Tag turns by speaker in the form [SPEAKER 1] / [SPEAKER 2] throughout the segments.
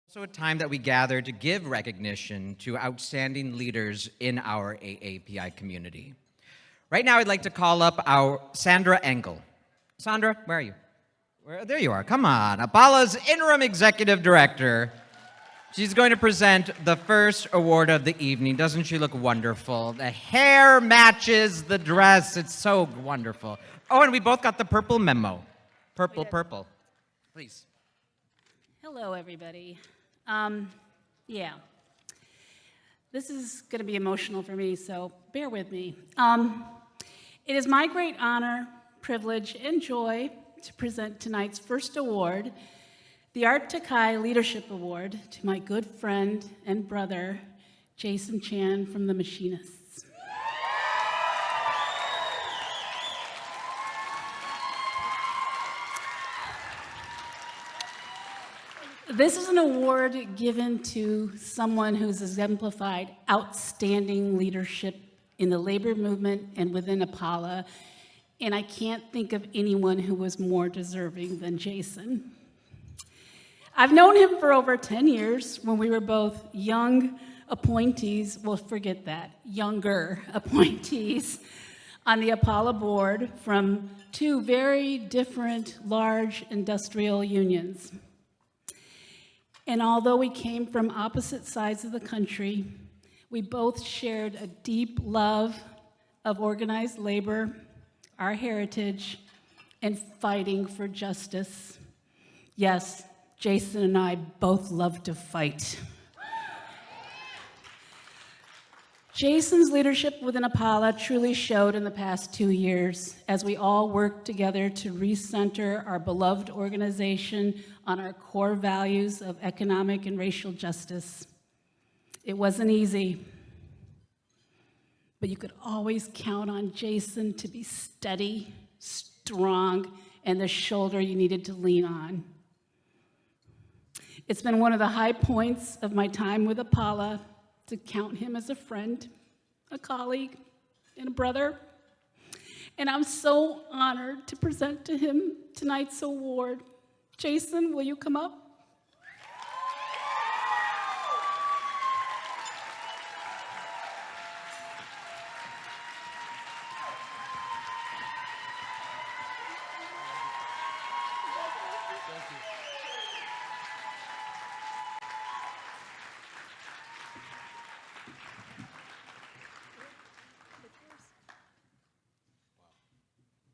[SPEAKER 1] Also a time that we gather to give recognition to outstanding leaders in our AAPI community. Right now, I'd like to call up our Sandra Engel. Sandra, where are you? There you are. Come on. APALA's interim executive director. She's going to present the first award of the evening. Doesn't she look wonderful? The hair matches the dress. It's so wonderful. Oh, and we both got the purple memo. Purple. Please.
[SPEAKER 2] Hello, everybody. Yeah. This is going to be emotional for me, so bear with me. It is my great honor, privilege, and joy to present tonight's first award, the Art Takei Leadership Award, to my good friend and brother, Jason Chan from The Machinists. This is an award given to someone who's exemplified outstanding leadership in the labor movement and within APALA, and I can't think of anyone who was more deserving than Jason. I've known him for over 10 years when we were both young appointees, well, forget that, younger appointees on the APALA board from two very different large industrial unions. And although we came from opposite sides of the country, we both shared a deep love of organized labor, our heritage, and fighting for justice. Yes, Jason and I both love to fight. Jason's leadership within APALA truly showed in the past 2 years as we all worked together to recenter our beloved organization on our core values of economic and racial justice. It wasn't easy, but you could always count on Jason to be steady, strong, and the shoulder you needed to lean on. It's been one of the high points of my time with APALA to count him as a friend, a colleague, and a brother. And I'm so honored to present to him tonight's award. Jason, will you come up?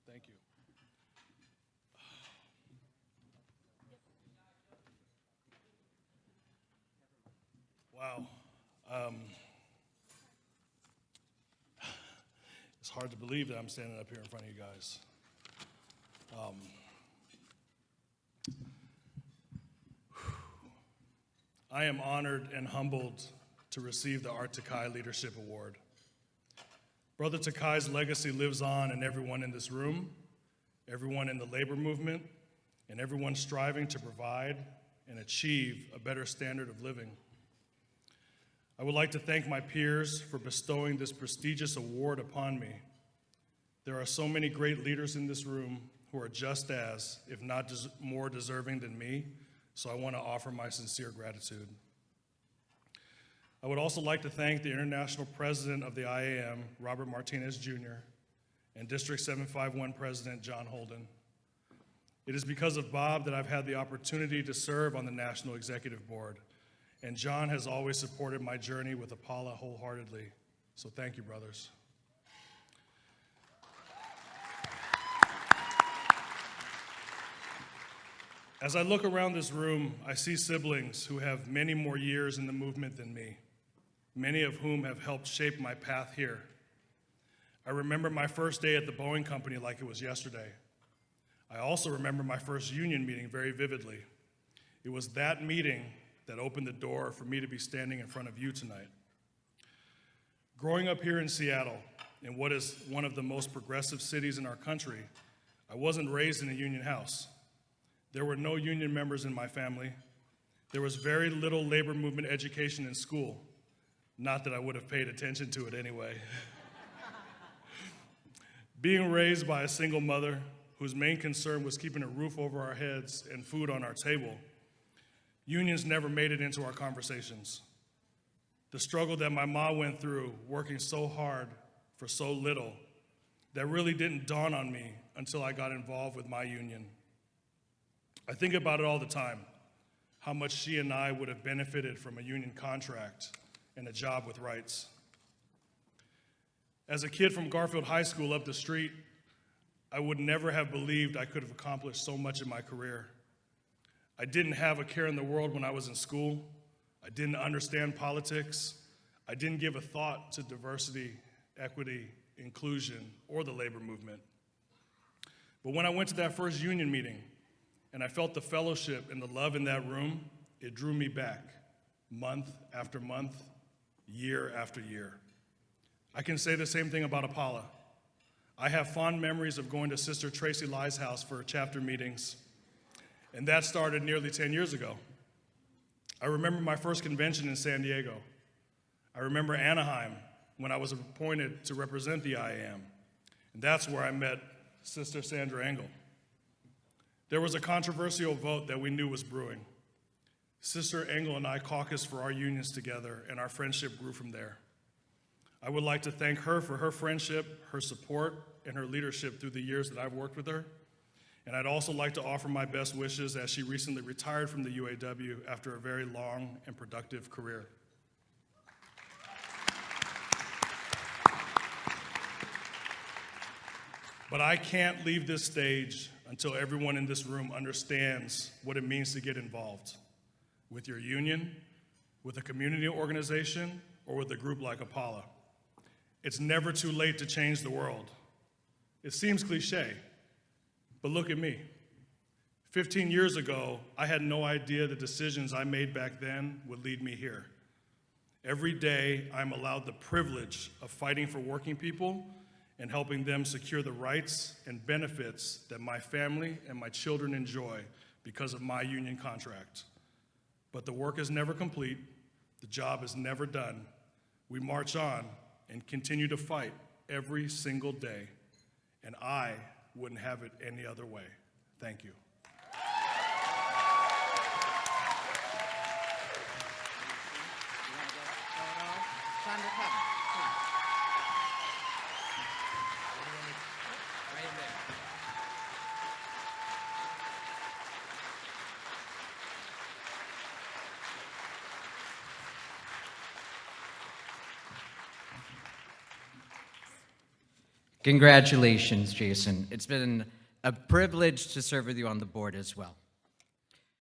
[SPEAKER 3] Thank you. Wow. It's hard to believe that I'm standing up here in front of you guys. I am honored and humbled to receive the Art Takei Leadership Award. Brother Takei's legacy lives on in everyone in this room, everyone in the labor movement, and everyone striving to provide and achieve a better standard of living. I would like to thank my peers for bestowing this prestigious award upon me. There are so many great leaders in this room who are just as, if not more deserving than me, so I want to offer my sincere gratitude. I would also like to thank the International President of the IAM, Robert Martinez Jr., and District 751 President John Holden. It is because of Bob that I've had the opportunity to serve on the National Executive Board, and John has always supported my journey with APALA wholeheartedly. So thank you, brothers. As I look around this room, I see siblings who have many more years in the movement than me, many of whom have helped shape my path here. I remember my first day at the Boeing Company like it was yesterday. I also remember my first union meeting very vividly. It was that meeting that opened the door for me to be standing in front of you tonight. Growing up here in Seattle, in what is one of the most progressive cities in our country, I wasn't raised in a union house. There were no union members in my family. There was very little labor movement education in school. Not that I would have paid attention to it anyway. Being raised by a single mother whose main concern was keeping a roof over our heads and food on our table, Unions never made it into our conversations. The struggle that my mom went through working so hard for so little, that really didn't dawn on me until I got involved with my union. I think about it all the time, how much she and I would have benefited from a union contract and a job with rights. As a kid from Garfield High School up the street, I would never have believed I could have accomplished so much in my career. I didn't have a care in the world when I was in school. I didn't understand politics. I didn't give a thought to diversity, equity, inclusion, or the labor movement. But when I went to that first union meeting and I felt the fellowship and the love in that room, it drew me back month after month, year after year. I can say the same thing about APALA. I have fond memories of going to Sister Tracy Lai's house for chapter meetings, and that started nearly 10 years ago. I remember my first convention in San Diego. I remember Anaheim when I was appointed to represent the IAM, and that's where I met Sister Sandra Engel. There was a controversial vote that we knew was brewing. Sister Engel and I caucused for our unions together, and our friendship grew from there. I would like to thank her for her friendship, her support, and her leadership through the years that I've worked with her. And I'd also like to offer my best wishes as she recently retired from the UAW after a very long and productive career. But I can't leave this stage until everyone in this room understands what it means to get involved with your union, with a community organization, or with a group like APALA. It's never too late to change the world. It seems cliche, but look at me. 15 years ago, I had no idea the decisions I made back then would lead me here. Every day, I'm allowed the privilege of fighting for working people and helping them secure the rights and benefits that my family and my children enjoy because of my union contract. But the work is never complete. The job is never done. We march on and continue to fight every single day, and I wouldn't have it any other way. Thank you.
[SPEAKER 1] Sandra, come, please. Right in there. Congratulations, Jason. It's been a privilege to serve with you on the board as well.